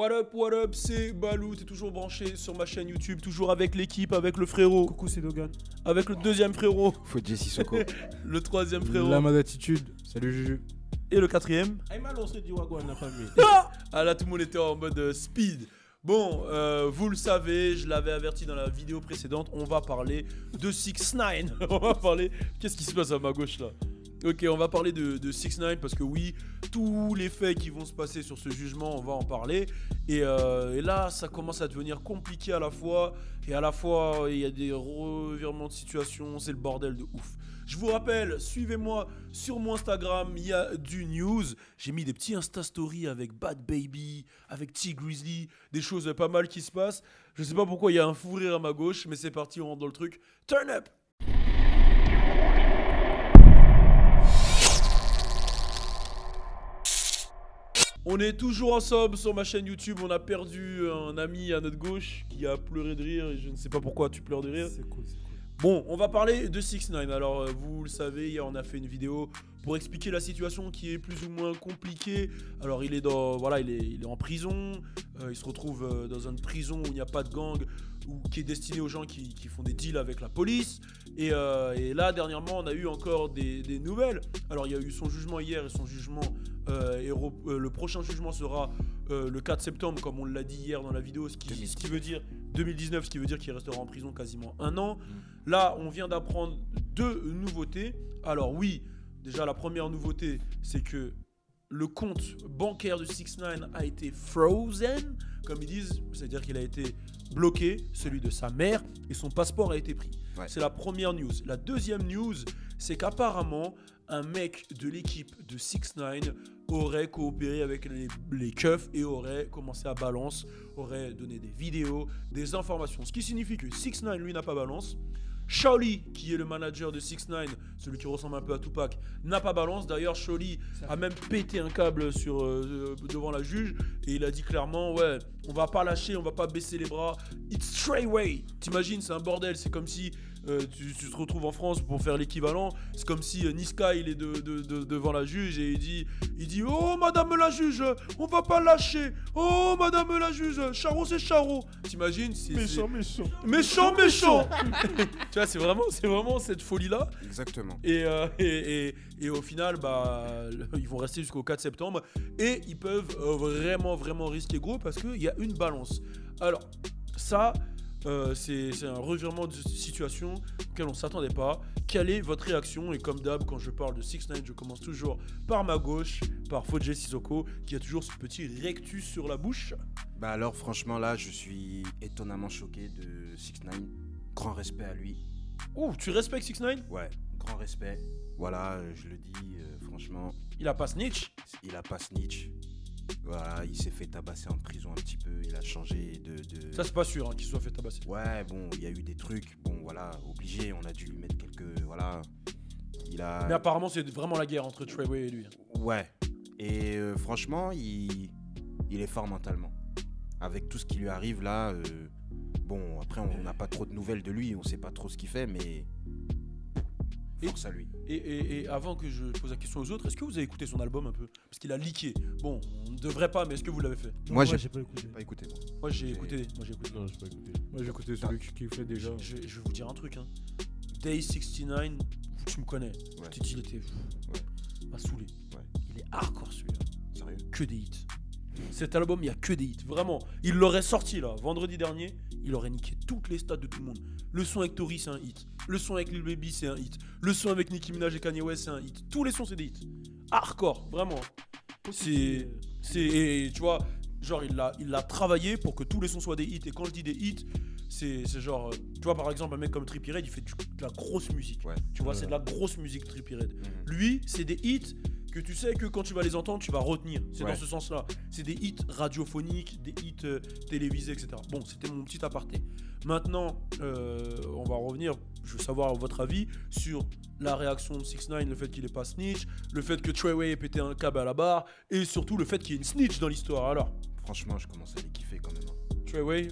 What up, c'est Balou, t'es toujours branché sur ma chaîne YouTube, toujours avec l'équipe, avec le frérot. Coucou, c'est Dogan. Avec le deuxième frérot. Faut Jesse Sissoko. Le troisième frérot. La d'attitude. Salut Juju. Et le quatrième. Aymal, on serait du Wagwan, la famille. Ah là, tout le monde était en mode speed. Bon, vous le savez, je l'avais averti dans la vidéo précédente, on va parler de 6ix9ine. On va parler... Qu'est-ce qui se passe à ma gauche là? Ok, on va parler de 6ix9ine parce que oui, tous les faits qui vont se passer sur ce jugement, on va en parler. Et là, ça commence à devenir compliqué à la fois. Et à la fois, il y a des revirements de situation, c'est le bordel de ouf. Je vous rappelle, suivez-moi sur mon Instagram, il y a du news. J'ai mis des petits Insta Stories avec Bad Baby, avec T Grizzly, des choses pas mal qui se passent. Je sais pas pourquoi il y a un fou rire à ma gauche, mais c'est parti, on rentre dans le truc. Turn up! On est toujours ensemble sur ma chaîne YouTube. On a perdu un ami à notre gauche qui a pleuré de rire. Et je ne sais pas pourquoi tu pleures de rire. C'est cool, c'est cool. Bon, on va parler de 6ix9ine. Alors, vous le savez, hier on a fait une vidéo pour expliquer la situation qui est plus ou moins compliquée. Alors, il est en prison. Il se retrouve dans une prison où il n'y a pas de gang, ou qui est destinée aux gens qui font des deals avec la police. Et là, dernièrement, on a eu encore des nouvelles. Alors, il y a eu son jugement hier et son jugement. Le prochain jugement sera le 4 septembre, comme on l'a dit hier dans la vidéo, ce qui veut dire 2019, ce qui veut dire qu'il restera en prison quasiment un an. Là, on vient d'apprendre deux nouveautés. Alors oui, déjà la première nouveauté, c'est que le compte bancaire de 6ix9ine a été frozen, comme ils disent, c'est-à-dire qu'il a été bloqué, celui de sa mère, et son passeport a été pris. Ouais. C'est la première news. La deuxième news, c'est qu'apparemment, un mec de l'équipe de 6ix9ine aurait coopéré avec les keufs et aurait commencé à balance, aurait donné des vidéos, des informations. Ce qui signifie que 6ix9ine, lui, n'a pas balance. Shaoli, qui est le manager de 6ix9ine, celui qui ressemble un peu à Tupac, n'a pas balance. D'ailleurs, Shaoli a même pété un câble devant la juge et il a dit clairement, ouais, on va pas lâcher, on va pas baisser les bras. It's straight way. T'imagines, c'est un bordel. C'est comme si tu te retrouves en France pour faire l'équivalent. C'est comme si Niska, il est devant la juge et il dit, oh madame la juge, on va pas lâcher. Oh madame la juge, Charo c'est Charo. T'imagines, méchant. Tu vois, c'est vraiment cette folie-là. Exactement. Et au final, ils vont rester jusqu'au 4 septembre. Et ils peuvent vraiment risquer gros parce qu'il y a une balance. Alors, ça, c'est un revirement de situation auquel on ne s'attendait pas. Quelle est votre réaction? Et comme d'hab, quand je parle de 6ix9ine, je commence toujours par ma gauche, par Fodje Sissoko, qui a toujours ce petit rectus sur la bouche. Bah alors, franchement, là, je suis étonnamment choqué de 6ix9ine. Grand respect à lui. Ouh, tu respectes 6ix9ine? Ouais, grand respect. Voilà, je le dis, franchement. Il a pas snitch? Il a pas snitch. Voilà, il s'est fait tabasser en prison un petit peu. Il a changé de... Ça, c'est pas sûr qu'il soit fait tabasser. Ouais, bon, il y a eu des trucs. Bon, voilà, obligé. On a dû lui mettre quelques... Voilà. Mais apparemment, c'est vraiment la guerre entre Treyway et lui. Ouais. Et franchement, il est fort mentalement. Avec tout ce qui lui arrive là... Bon, après, on n'a pas trop de nouvelles de lui, on sait pas trop ce qu'il fait, mais force à lui. Et avant que je pose la question aux autres, est-ce que vous avez écouté son album un peu? Parce qu'il a leaké. Bon, on ne devrait pas, mais est-ce que vous l'avez fait? Moi, j'ai pas écouté. Moi, j'ai écouté. Non, j'ai pas écouté. Moi, j'ai écouté celui qui fait déjà. Je vais vous dire un truc. Hein. Day 69, tu me connais. Ouais. Il était... m'a saoulé. Ouais. Il est hardcore celui-là. Sérieux? Que des hits. Cet album, il n'y a que des hits. Vraiment. Il l'aurait sorti là, vendredi dernier. Il aurait niqué toutes les stats de tout le monde. Le son avec Tory, c'est un hit. Le son avec Lil Baby, c'est un hit. Le son avec Nicki Minaj et Kanye West, c'est un hit. Tous les sons, c'est des hits. Hardcore, vraiment. Tu vois, genre, il l'a travaillé pour que tous les sons soient des hits. Et quand je dis des hits, c'est genre... tu vois, par exemple, un mec comme Trippie Redd, il fait de la grosse musique. Ouais. Tu vois, c'est de la grosse musique, Trippie Redd. Lui, c'est des hits... que tu sais que quand tu vas les entendre, tu vas retenir. C'est dans ce sens-là. C'est des hits radiophoniques, des hits télévisés, etc. Bon, c'était mon petit aparté. Maintenant, on va revenir. Je veux savoir votre avis sur la réaction de 6ix9ine, le fait qu'il n'ait pas snitch, le fait que Treyway ait pété un câble à la barre, et surtout le fait qu'il y ait une snitch dans l'histoire. Alors, franchement, je commence à les kiffer quand même. Treyway,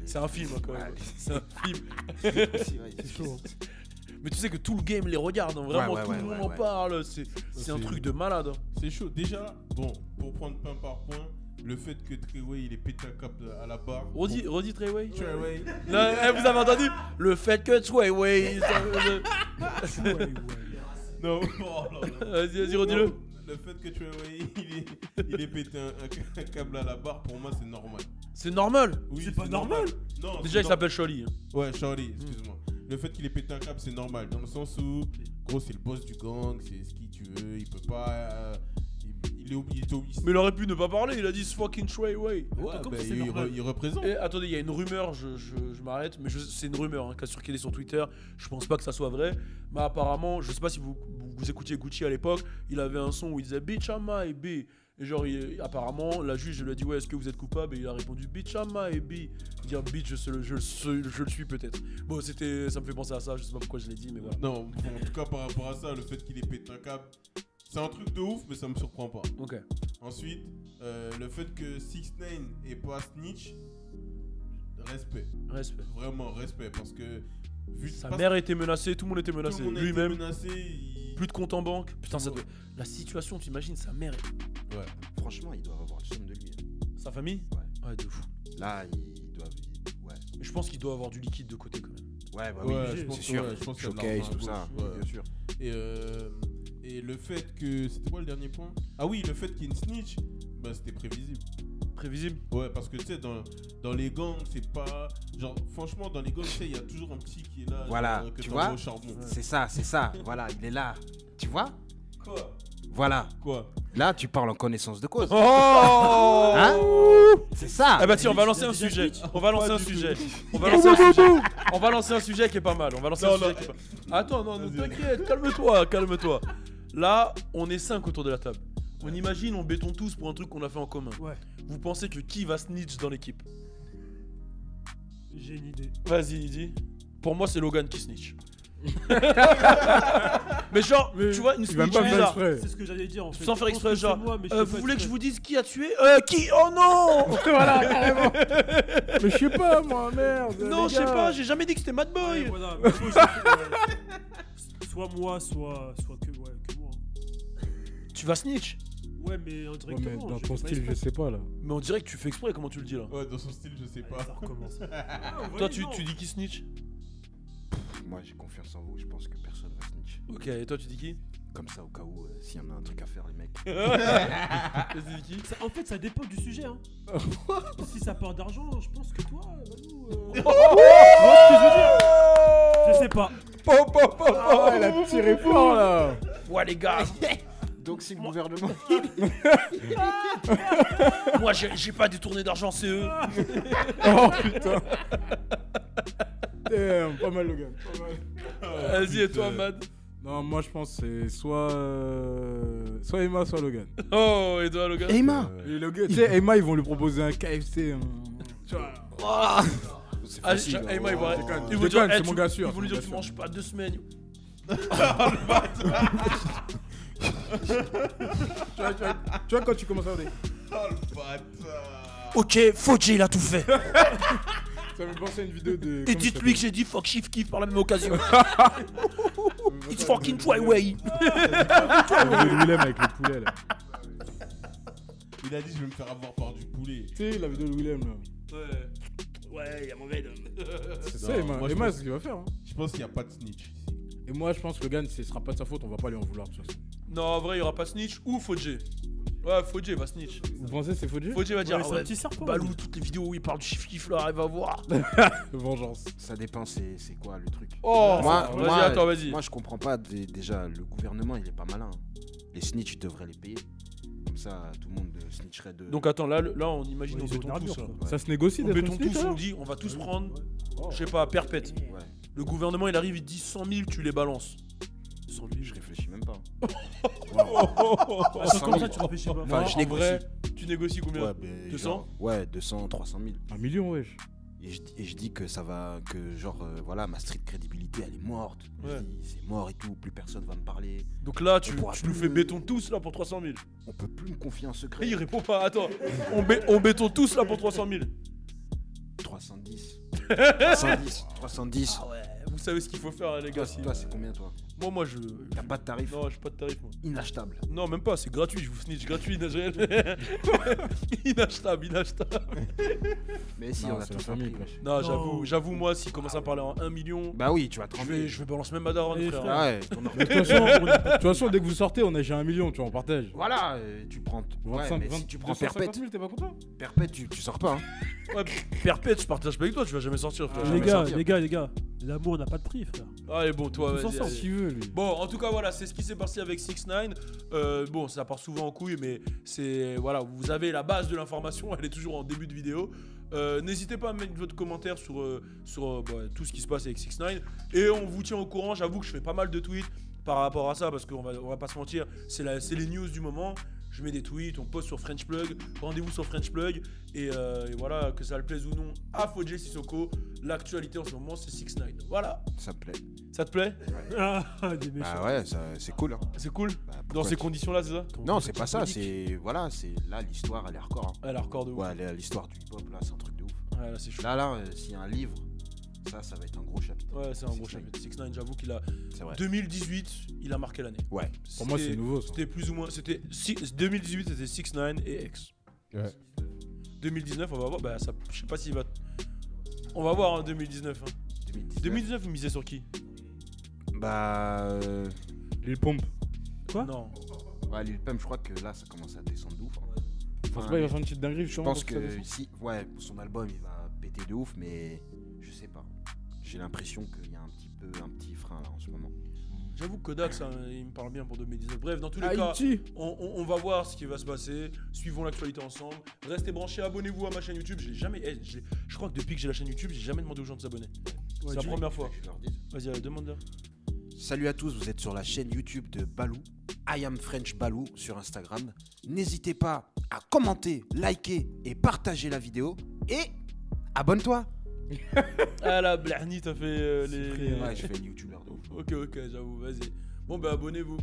c'est un film quand même. C'est un film. C'est chaud. Mais tu sais que tout le game les regarde, hein. Vraiment tout le monde en parle, c'est un truc de malade. C'est chaud. Déjà, bon, pour prendre point par point, le fait que Treyway il est pété un câble à la barre. Redis Treyway. Treyway. Non, vous avez entendu? Le fait que Treyway. Non, oh là là. Vas-y, redis-le. Le fait que Treyway il est pété un câble à la barre, pour moi c'est normal. C'est normal. Oui, C'est pas normal. Non, Déjà, il s'appelle Charlie. Ouais, Charlie, excuse-moi. Le fait qu'il ait pété un câble, c'est normal. Dans le sens où, gros, c'est le boss du gang, c'est ce qui tu veux, il peut pas. Il est obligé. Mais il aurait pu ne pas parler, il a dit fucking Treyway. Ouais, Comme bah, ça, c'est normal. il représente. Et attendez, il y a une rumeur, je m'arrête, mais c'est une rumeur qui a circulé sur Twitter. Je pense pas que ça soit vrai, mais apparemment, je sais pas si vous écoutiez Gucci à l'époque, il avait un son où il disait Bitch am I B. Et genre, apparemment, la juge lui a dit ouais, est-ce que vous êtes coupable? Et il a répondu Bitch am I B. Dire bitch, je le suis peut-être. Bon, ça me fait penser à ça, je sais pas pourquoi je l'ai dit, mais voilà. Non, en tout cas, par rapport à ça, le fait qu'il ait pété un câble, c'est un truc de ouf, mais ça me surprend pas. Ok. Ensuite, le fait que 6ix9ine ait pas snitch, respect. Respect. Vraiment respect, parce que vu Sa mère était menacée, tout le monde était tout menacé. le monde a été Lui-même, menacé, plus de compte en banque. Putain, la situation, t'imagines, sa mère, Ouais. Franchement, ils doivent avoir le somme de lui. sa famille. Ouais. Ouais, de fou. Là, ils doivent. Ouais. Mais je pense qu'il doit avoir du liquide de côté quand même. Ouais, bah Ouais, oui, je pense c'est que sûr. ouais, je pense qu'il y a de Showcase, l'argent à tout ça, gauche, ouais. bien sûr. Et le fait que. C'était quoi le dernier point? Ah oui, le fait qu'il y ait une snitch, bah c'était prévisible. Prévisible. Ouais, parce que tu sais, dans les gangs, c'est pas. Genre, franchement, dans les gangs, tu sais, il y a toujours un petit qui est là. Voilà, genre, que tu t'envoies vois au charbon. C'est ça. Voilà, il est là. Tu vois? Quoi? Voilà. Quoi? Là, tu parles en connaissance de cause. Oh Hein? C'est ça. Ah bah tiens, on va lancer un sujet. On va lancer un sujet. On va lancer un sujet. On va lancer un sujet qui est pas mal. On va lancer un sujet qui est pas mal. Attends, non, t'inquiète, calme-toi. Là, on est 5 autour de la table. On imagine, on béton tous pour un truc qu'on a fait en commun. Ouais, Vous pensez que qui va snitch dans l'équipe? j'ai une idée. Vas-y, dis. Pour moi, c'est Logan qui snitch. Mais genre, tu vois, une Il va snitch pas faire bizarre. exprès. C'est ce que j'allais dire en fait. Sans faire Je pense exprès, que c'est genre. moi, mais je fais Vous pas voulez que je exprès. vous dise qui a tué? Qui? Oh non! Voilà, carrément. Mais je sais pas, moi, merde. Non, les je sais gars. pas, j'ai jamais dit que c'était Mad Boy. Ouais, voilà, mais faut aussi- soit moi, soit que moi. Tu vas snitch. Ouais, mais Ouais, indirectement. mais dans je ton fais pas style, je exprès. sais pas là. Mais on dirait que tu fais exprès, comment tu le dis là? Ouais, dans son style, je sais pas. Ça recommence. Toi, tu dis qui snitch? Moi, j'ai confiance en vous. Je pense que personne va snitch. Ok, et toi, tu dis qui? Comme ça, au cas où, s'il y en a un truc à faire, les mecs. Tu dis qui? En fait, ça dépend du sujet. Hein. Si ça parle d'argent, je pense que toi, Manu. Tu vois ce que je veux dire? Je sais pas. Ah, elle a tiré fort là. Ouais, les gars, Donc, si le gouvernement. moi j'ai pas détourné d'argent, c'est eux. Oh putain. Damn, pas mal, Logan. Pas mal. Vas-y, et toi, Mad? Non, moi je pense que c'est soit Emma, soit Logan. Oh, et toi, Logan? Emma Et Logan, tu sais, Emma, ils vont lui proposer un KFC. Tu vois. C'est Ah, facile. Emma, il va déconne, ils vont je dire, déconne, eh, c'est mon gars sûr, ils vont lui c'est dire, mon tu gars manges pas 2 semaines. Tu vois, quand tu commences à dire. Oh le bâtard. Ok, Fauji, il a tout fait. Ça me fait penser à une vidéo de. Et dites-lui que j'ai dit fuck shift kiff par la même occasion. It's fucking Treyway. Le Willem avec le poulet là. Il a dit, je vais me faire avoir par du poulet. Tu sais, la vidéo de Willem là. Ouais, y'a mon gars. C'est ça, Emma. moi, je Emma, pense- c'est ce qu'il va faire. Hein. Je pense qu'il n'y a pas de snitch ici. Et moi, je pense que Logan, ce sera pas de sa faute, on va pas lui en vouloir de toute façon. Non, en vrai, il y aura pas snitch ou Fauji. Ouais, Fauji va snitch. Vous pensez que c'est Fauji? Fauji va dire, Ouais, ah c'est un ouais, petit serpent. Balou, toutes les vidéos où il parle du chiffre kiff là, elle va voir. Vengeance. Ça dépend, c'est quoi le truc. Oh, Moi, attends, vas-y. Moi, je comprends pas. Déjà, le gouvernement, il est pas malin. Les snitch devraient les payer. Comme ça, tout le monde snitcherait de. Donc attends, là on imagine, Ouais, on ils ont béton une armure, tous. Là. quoi. Ça se négocie On d'être béton un snitch, tous, on alors dit, on va tous prendre, je sais pas, perpète. Ouais, Le gouvernement, il arrive, il dit 100 000, tu les balances. 100 000, je réfléchis même pas. Attends, comme ça, tu réfléchis pas. Enfin, Non, je en négocie. vrai, tu négocies combien? Ouais, ben, 200? genre, ouais, 200, 300 000. 1 million, wesh. Et je dis que ça va, que genre, voilà, ma street crédibilité, elle est morte. Ouais. Je dis, c'est mort et tout, plus personne va me parler. Donc là, tu On pourra nous plus- fais béton tous là pour 300 000. On peut plus me confier un secret. Il répond pas, attends. On béton tous là pour 300 000. 310. 310. 310. Ah ouais, vous savez ce qu'il faut faire, hein, les gars. Toi, c'est combien, toi? Moi, je. T'as pas de tarif? Non, j'ai pas de tarif, moi. Inachetable. Non, même pas, c'est gratuit, je vous snitch gratuit, Najel. Inachetable. Mais si, Non, on a c'est la tous famille, compris. wesh. Non, j'avoue, moi, s'il commence à parler en 1 million, Bah oui, tu vas te je vais balancer même ma daronne, Eh, frère. frère. Ah ouais, ton De toute façon, dès que vous sortez, on a déjà 1 million, tu vois, on partage. Voilà, tu prends. Ouais, 25, mais 20, si tu prends 250 perpète, 000, t'es pas content? tu sors pas. Hein. Ouais, perpète, je partage pas avec toi, tu vas jamais sortir, frère. Ah, Les jamais gars, sortir. l'amour n'a pas de prix, frère. Allez, bon, toi, Tous vas-y. ensemble. allez. Qui veut, lui? Bon, en tout cas, voilà, c'est ce qui s'est passé avec 6ix9ine. Bon, ça part souvent en couille, mais c'est. Voilà, vous avez la base de l'information, elle est toujours en début de vidéo. N'hésitez pas à mettre votre commentaire sur tout ce qui se passe avec 6ix9ine. Et on vous tient au courant. J'avoue que je fais pas mal de tweets par rapport à ça, parce qu'on va pas se mentir, c'est les news du moment. Je mets des tweets, on poste sur French Plug, rendez-vous sur French Plug, et voilà, que ça le plaise ou non à Fodje Sissoko, l'actualité en ce moment c'est 6ix9ine. Voilà, Ça me plaît. ça te plaît? Ah, des méchants. Bah ouais, c'est cool. Hein. C'est cool? Bah, Dans pourquoi ces tu- conditions-là, c'est ça? Non, c'est pas ça, c'est. Voilà, c'est. Là, l'histoire, elle est hardcore. Hein. Elle a record de ouf. Ouais, l'histoire du hip-hop, là, c'est un truc de ouf. Ouais, là c'est chaud. Là, s'il y a un livre, ça va être un gros chapitre. Ouais, c'est un gros 6ix9ine. chapitre. 6ix9ine, j'avoue qu'il a. C'est vrai. 2018, il a marqué l'année. Ouais. Pour moi, c'est nouveau, ça. C'était plus ou moins. 2018, c'était 6ix9ine et X. Ouais. 2019, on va voir. Bah, ça, je sais pas s'il va. On va voir en 2019. Hein. 2019, vous misez sur qui? Bah. Lil Pump. Quoi? Non. Ouais, Lil Pump, je crois que là, ça commence à descendre de ouf. Hein. Je pense Enfin, pas, il va faire une petite dinguerie, je pense que si. Ouais, son album, il va péter de ouf, mais. Je sais pas. J'ai l'impression qu'il y a un petit frein là en ce moment. J'avoue que Kodak, ça, il me parle bien pour 2019. Bref, dans tous les cas, Haïti. on va voir ce qui va se passer. Suivons l'actualité ensemble. Restez branchés, abonnez-vous à ma chaîne YouTube. Je crois que depuis que j'ai la chaîne YouTube, j'ai jamais demandé aux gens de s'abonner. Ouais, c'est la tu- première fois. Je leur dis. Vas-y, demande-leur. Salut à tous, vous êtes sur la chaîne YouTube de Balou, I am French Balou sur Instagram. N'hésitez pas à commenter, liker et partager la vidéo. Et abonne-toi. Ah la Blahni, t'as fait les. Ouais, je fais le youtubeur de ouf. Ok, j'avoue, vas-y. Bon, bah abonnez-vous.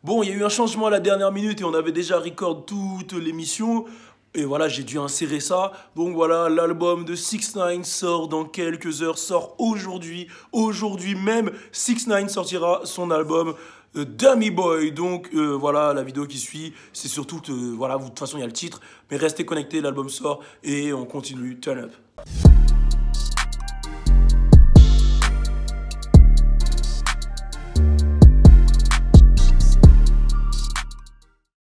Bon, il y a eu un changement à la dernière minute et on avait déjà record toute l'émission. Et voilà, j'ai dû insérer ça. Donc voilà, l'album de 6ix9ine sort dans quelques heures, sort aujourd'hui. Aujourd'hui même, 6ix9ine sortira son album Dummy Boy. Donc voilà, la vidéo qui suit, c'est surtout, voilà, de toute façon, il y a le titre. Mais restez connectés, l'album sort et on continue. Turn up.